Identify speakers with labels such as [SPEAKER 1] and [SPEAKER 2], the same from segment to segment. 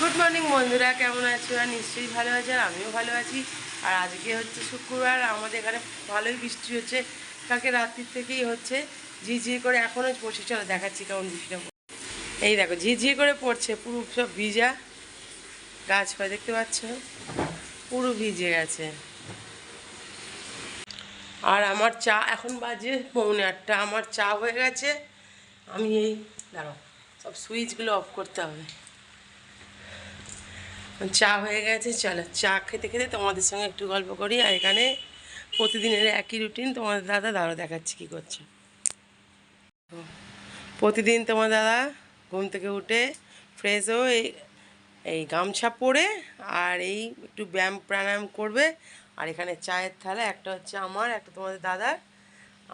[SPEAKER 1] Good morning বন্ধুরা, কেমন আছো? আর নিশ্চয়ই ভালো আছে, আর আমিও ভালো আছি। আর আজকে হচ্ছে শুক্রবার, আমাদের এখানে ভালোই বৃষ্টি হচ্ছে। কালকে রাত্রির থেকেই হচ্ছে, ঝিঝিয়ে করে এখনও পড়ছে। চলো দেখাচ্ছি কেমন বৃষ্টিটা। এই দেখো ঝিঝিয়ে করে পড়ছে, পুরো সব ভিজা গাছ হয়, দেখতে পাচ্ছ পুরো ভিজে গেছে। আর আমার চা এখন বাজে 9:45, আমার চা হয়ে গেছে। আমি এই দাঁড়াও, সব সুইচগুলো অফ করতে হবে। চা হয়ে গেছে, চলো চা খেতে খেতে তোমাদের সঙ্গে একটু গল্প করি। আর এখানে প্রতিদিনের একই রুটিন, তোমাদের দাদা দাঁড়াও দেখাচ্ছি কী করছে। প্রতিদিন তোমার দাদা ঘুম থেকে উঠে ফ্রেশ হয়ে এই গামছা পরে আর এই একটু ব্যায়াম প্রাণায়াম করবে। আর এখানে চায়ের থালা, একটা হচ্ছে আমার, একটা তোমাদের দাদার।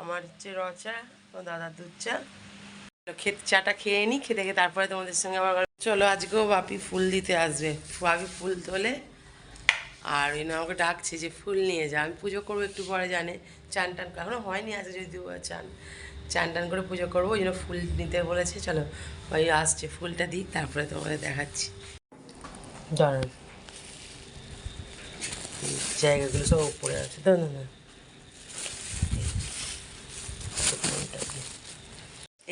[SPEAKER 1] আমার হচ্ছে র চা, তোমার দাদার দুধ চা। চাটা খেয়ে নিই, খেতে খেয়ে তারপরে তোমাদের সঙ্গে আবার চলো। আজকেও বাপি ফুল দিতে আসবে, বাপি ফুল তোলে। আর ওই না আমাকে ডাকছে যে ফুল নিয়ে যা, আমি পুজো করবো একটু পরে, জানে চান টান এখনো হয়নি, আছে যদিও চান টান করে পুজো করবো, ওই জন্য ফুল নিতে বলেছে। চলো ওই আসছে, ফুলটা দিই তারপরে তোমাদের দেখাচ্ছি। দাঁড়ান, জায়গাগুলো সব উপরে আছে তো, না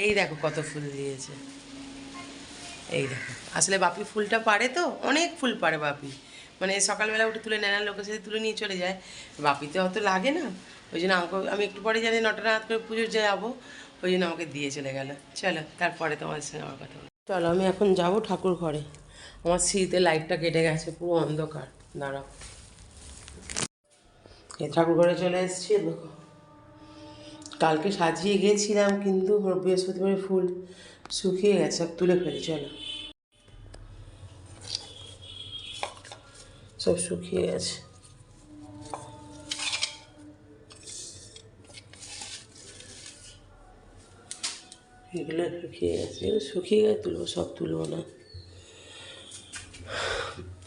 [SPEAKER 1] এই দেখো কত ফুল দিয়েছে। এই দেখো, আসলে বাপি ফুলটা পারে তো, অনেক ফুল পারে বাপি। মানে সকালবেলা উঠে তুলে নেয় না, লোকের সাথে তুলে নিয়ে চলে যায়। বাপিতে অত লাগে না, ওই জন্য আমাকে, আমি একটু পরে জানি 9টা রাত করে পুজো যাবো, ওই জন্য আমাকে দিয়ে চলে গেল। চলো তারপরে তোমাদের সঙ্গে আমার কথা বলো। চলো আমি এখন যাব ঠাকুর ঘরে। আমার শীতে লাইটটা কেটে গেছে, পুরো অন্ধকার। দাঁড়াও, এই ঠাকুর ঘরে চলে এসেছি। দেখো কালকে সাজিয়ে গিয়েছিলাম, কিন্তু বৃহস্পতিবারের ফুল শুকিয়ে গেছে, সব তুলে ফেলি। চলো, সব শুকিয়ে গেছে। এগুলো শুকিয়ে গেছে, এগুলো শুকিয়ে গেছে, তুলবো, সব তুলবো না।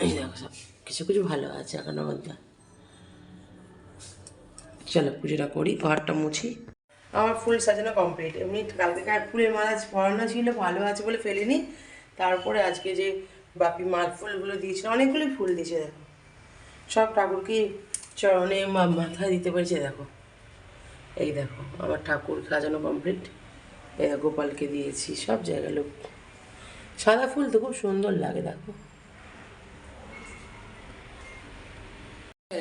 [SPEAKER 1] এই দেখো সব কিছু কিছু ভালো আছে এখনো মধ্যে। চলো পুজোটা করি, ঘরটা মুছি। আমার ফুল সাজানো কমপ্লিট। এমনি কালকে ফুলের মালা পরানো ছিল, ভালো আছে বলে ফেলিনি। তারপরে আজকে যে বাপি মাল ফুলগুলো দিয়েছিল, অনেকগুলো ফুল দিয়েছে দেখো, সব ঠাকুরকে চরণে মাথায় দিতে পেরেছে। দেখো এই দেখো আমার ঠাকুর সাজানো কমপ্লিট। এই গোপালকে দিয়েছি, সব জায়গায় লোক সাদা ফুল তো খুব সুন্দর লাগে। দেখো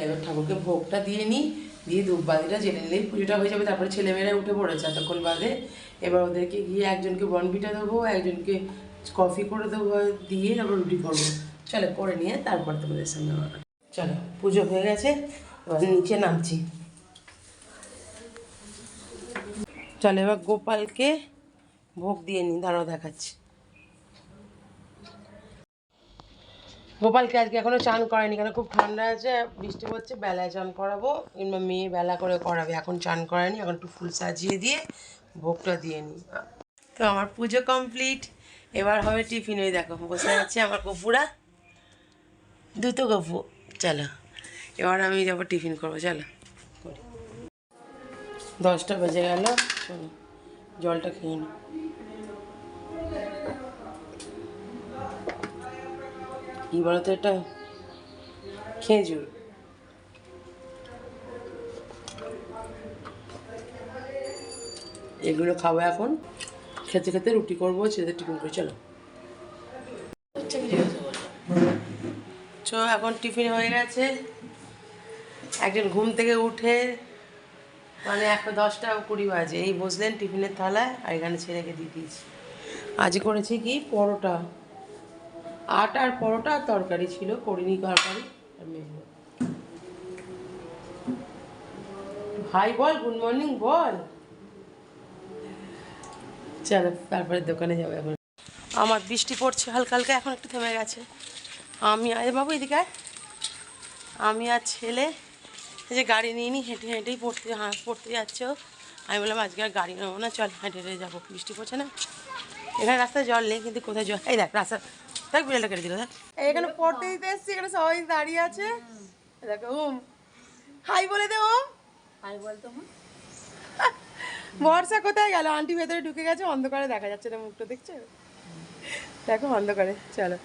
[SPEAKER 1] এবার ঠাকুরকে ভোগটা দিয়ে নিই, দিয়ে ধূপবাতিটা জেলে নিলেই পুজোটা হয়ে যাবে। তারপরে ছেলেমেয়েরা উঠে পড়েছে এতক্ষণ বাদে। এবার ওদেরকে গিয়ে একজনকে বনভিটা দেবো, একজনকে কফি করে দেবো, দিয়ে তারপর রুটি করবো। চলো করে নিয়ে তারপর তোমাদের সঙ্গে আমার। চলো পুজো হয়ে গেছে, এবার নিচে নামছি। চলো এবার গোপালকে ভোগ দিয়ে নিই, দাঁড়াও দেখাচ্ছি। গোপালকে আজকে এখনও চান করায়নি, কেন খুব ঠান্ডা আছে, বৃষ্টি পড়ছে, বেলায় চান করাবো, কিংবা মেয়ে বেলা করে করাবে। এখন চান করায়নি, এখন একটু ফুল সাজিয়ে দিয়ে ভোগটা দিয়ে নিই। তো আমার পুজো কমপ্লিট, এবার হবে টিফিন। ওই দেখো বসে যাচ্ছে আমার গপুরা, দুটো গপু। চলো এবার আমি যাবো টিফিন করবো। চলো 10টা বেজে গেল, চলো জলটা খেয়ে নিই। কী বলো তো, এটা খেজুর। এগুলো খাবো এখন, খেতে খেতে রুটি করবো, ছেলেদের টিফিন করে। চলো এখন টিফিন হয়ে গেছে। একজন ঘুম থেকে উঠে, মানে এখন 10টা 20 বাজে, এই বসলেন টিফিনের থালায়, আর এখানে ছেলেকে দিয়ে দিয়েছি। আজ করেছি কি পরোটা, আটা আর পরোটা আর তরকারি ছিল, করিনি তরকারি। আর মেয়ে ভাই বল গুড মর্নিং বল। চলো তারপরে দোকানে যাবো। এখন আমার বৃষ্টি পড়ছে হালকা হালকা, এখন একটু থেমে গেছে। আমি আরে বাবু এদিকে আয়, আমি আর ছেলে এই যে গাড়ি নিয়ে নিই, হেঁটে হেঁটেই পড়তে যাচ্ছে। আমি বললাম আজকে আর গাড়ি নেবো না, চল হেঁটে হেঁটে যাবো, বৃষ্টি পড়ছে না। এখানে রাস্তায় জল নেই, কিন্তু কোথায় জল, এই দেখ রাস্তা, দেখ বিড়ালটা কেটে দিল। দেখ এখানে পড়তে দিতে এসছি, এখানে সবাই দাঁড়িয়ে আছে। দেখো ওম, হাই বলে দে ওম, হাই বলতো। বর্ষা কোথায় গেল? আন্টি ভেতরে ঢুকে গেছে, অন্ধকারে দেখা যাচ্ছে না মুখটা, দেখছো? দেখো অন্ধকারে। চলো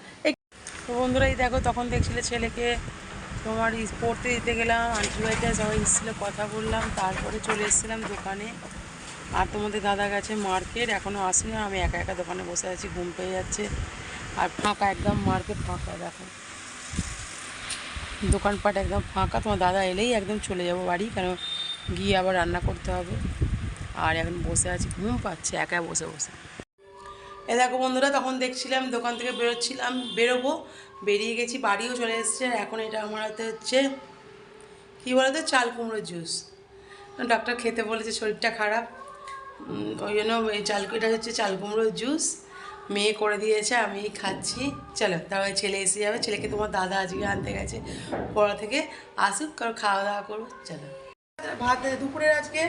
[SPEAKER 1] তো বন্ধুরা এই দেখো, তখন দেখছিলে ছেলেকে তোমার পড়তে দিতে গেলাম, আন্টি বাড়িতে সবাই এসেছিলো, কথা বললাম, তারপরে চলে এসেছিলাম দোকানে। আর তোমাদের দাদা গেছে মার্কেট, এখনও আসেনি, আমি একা একা দোকানে বসে আছি, ঘুম পেয়ে যাচ্ছে। আর ফাঁকা একদম, মার্কেট ফাঁকা, দেখো দোকানপাট একদম ফাঁকা। তোমার দাদা এলেই একদম চলে যাব বাড়ি, কেন গিয়ে আবার রান্না করতে হবে। আর এখন বসে আছি, ঘুম পাচ্ছে একা বসে বসে। এ দেখো বন্ধুরা, তখন দেখছিলাম দোকান থেকে বেরোচ্ছিলাম, বেরোবো, বেরিয়ে গেছি, বাড়িও চলে এসছে। এখন এটা আমার হাতে হচ্ছে কী বলতো, চাল কুমড়োর জুস। ডাক্তার খেতে বলেছে, শরীরটা খারাপ, ওই জন্য এই এটা হচ্ছে চাল কুমড়োর জুস, মেয়ে করে দিয়েছে, আমি খাচ্ছি। চলো, তারপরে ছেলে এসে যাবে, ছেলেকে তোমার দাদা আজকে আনতে গেছে পড়া থেকে, আসুক, কারণ খাওয়া দাওয়া করবো। চলো, ভাত দুপুরের আজকে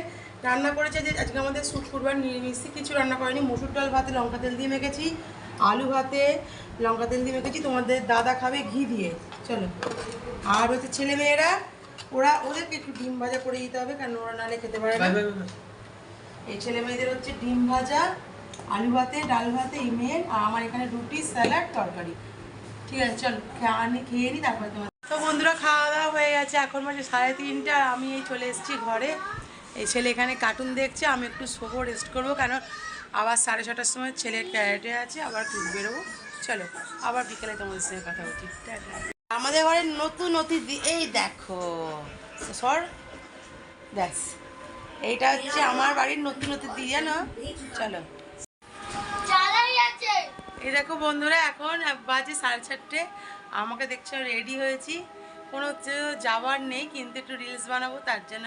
[SPEAKER 1] রান্না করেছে, যে আজকে আমাদের শুক্রবার নিরামিষি, কিছু রান্না করেনি। মসুর ডাল ভাতে লঙ্কা তেল দিয়ে মেখেছি, আলু ভাতে লঙ্কা তেল দিয়ে মেখেছি, তোমাদের দাদা খাবে ঘি দিয়ে। চলো, আর হচ্ছে ছেলে মেয়েরা, ওদেরকে একটু ডিম ভাজা করে দিতে হবে, কারণ ওরা নাহলে খেতে পারে না। এই ছেলে মেয়েদের হচ্ছে ডিম ভাজা, আলু ভাতে, ডাল ভাতে, ইমেল, আর আমার এখানে রুটি, স্যালাড, তরকারি। ঠিক আছে, চলো খেয়ে নিই, তারপরে তোমার। তো বন্ধুরা, খাওয়া দাওয়া হয়ে গেছে, এখন বাজে 3:30, আর আমি এই চলে এসেছি ঘরে। এই ছেলে এখানে কার্টুন দেখছে, আমি একটু শোবো, রেস্ট করবো, কেন আবার 6:30টার সময় ছেলের ক্যারেটে আছে, আবার বেরোবো। চলো, আবার বিকেলে তোমাদের সঙ্গে কথা বলছি। আমাদের ঘরে নতুন অতিথি, এই দেখো, সর ব্যাস, এইটা হচ্ছে আমার বাড়ির নতুন অতিথি, জানো। চলো, এই দেখো বন্ধুরা, এখন বাজে 4:30, আমাকে দেখছো রেডি হয়েছি, কোনো যাওয়ার নেই, কিন্তু একটু রিলস বানাবো, তার জন্য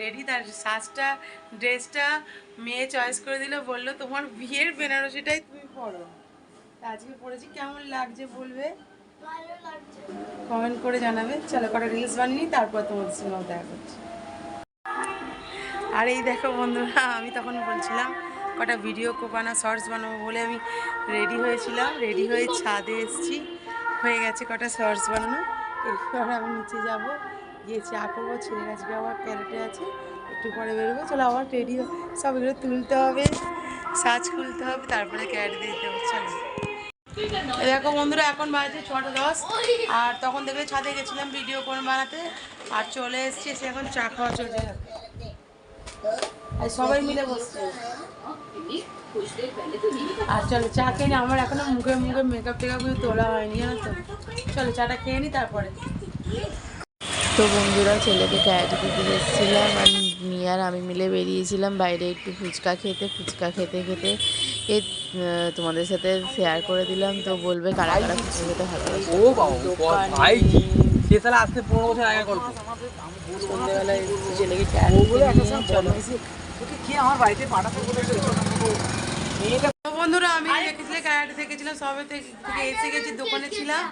[SPEAKER 1] রেডি। তার সাজটা, ড্রেসটা মেয়ে চয়েস করে দিল, বললো তোমার বিয়ের বেনারসিটাই তুমি পরো। আজকে পরেছি, কেমন লাগছে বলবে, কমেন্ট করে জানাবে। চলো, কটা রিলস বানিয়ে তারপর তোমাদের সঙ্গে দেখা করছি। আর এই দেখো বন্ধুরা, আমি তখন বলছিলাম কটা ভিডিও শর্টস বানাবো বলে আমি রেডি হয়েছিলাম, রেডি হয়ে ছাদে এসেছি, হয়ে গেছে কটা শর্টস বানানো। এরপর আমি নিচে যাব, গিয়ে চা করবো, ছেলের আজকে আবার ক্যারেটে আছে, একটু পরে বেরোবো। চলো, আবার রেডি সব এগুলো তুলতে হবে, সাজ খুলতে হবে, তারপরে ক্যারেটে দিতে হবে। চলো, দেখো বন্ধুরা, এখন বাজে 6:10, আর তখন দেখলে ছাদে গেছিলাম ভিডিও বানাতে, আর চলে এসেছি, সে এখন চা খাওয়া চলছে, আর সবাই মিলে বসছে। আর চলো, চা খেয়ে নি, আমার এখনো মুখে মেকআপ টেকআপ তোলা হয়নি, জানো তো। চলো, চাটা খেয়ে নি তারপরে।
[SPEAKER 2] তো বন্ধুরা, ছেলেকে ক্যারাটে দিতে এসেছিলাম, আর নিয়ে আর আমি মিলে বেরিয়েছিলাম বাইরে একটু ফুচকা খেতে। ফুচকা খেতে খেতে তোমাদের সাথে শেয়ার করে দিলাম, তো বলবে কারা কারা ফুচকা খেতে ভালোবাসে।
[SPEAKER 3] ও বাবা ভাই, সে তাহলে আজকে 15 বছর আগে গল্প।
[SPEAKER 1] সন্ধ্যেবেলায় ছেলেকে চলো
[SPEAKER 3] আমার বাড়িতে পাঠাতে
[SPEAKER 1] বন্ধুরা, আমি দেখেছিলে ক্যারাটে থেকেছিলাম, সবে থেকে এসে গেছি, দোকানে ছিলাম,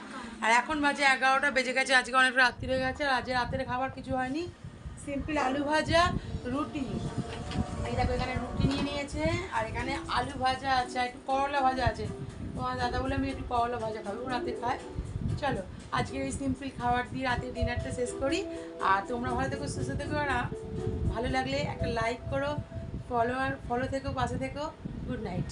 [SPEAKER 1] আর এখন বাজে 11টা বেজে গেছে, আজকে অনেক রাত্রি হয়ে গেছে, আর আজকে রাতের খাবার কিছু হয়নি, সিম্পল আলু ভাজা, রুটি। এই দেখো, এখানে রুটি নিয়ে নিয়েছে, আর এখানে আলু ভাজা আছে, আর একটু করলা ভাজা আছে। তোমার দাদা বলে আমি একটু করলা ভাজা খাবো, রাতে খায়। চলো, আজকে এই সিম্পল খাবার দিয়ে রাতের ডিনারটা শেষ করি। আর তোমরা ভালো থেকো, সুস্থ থেকো, আর ভালো লাগলে একটা লাইক করো, ফলো থেকো, পাশে থেকো। Good night.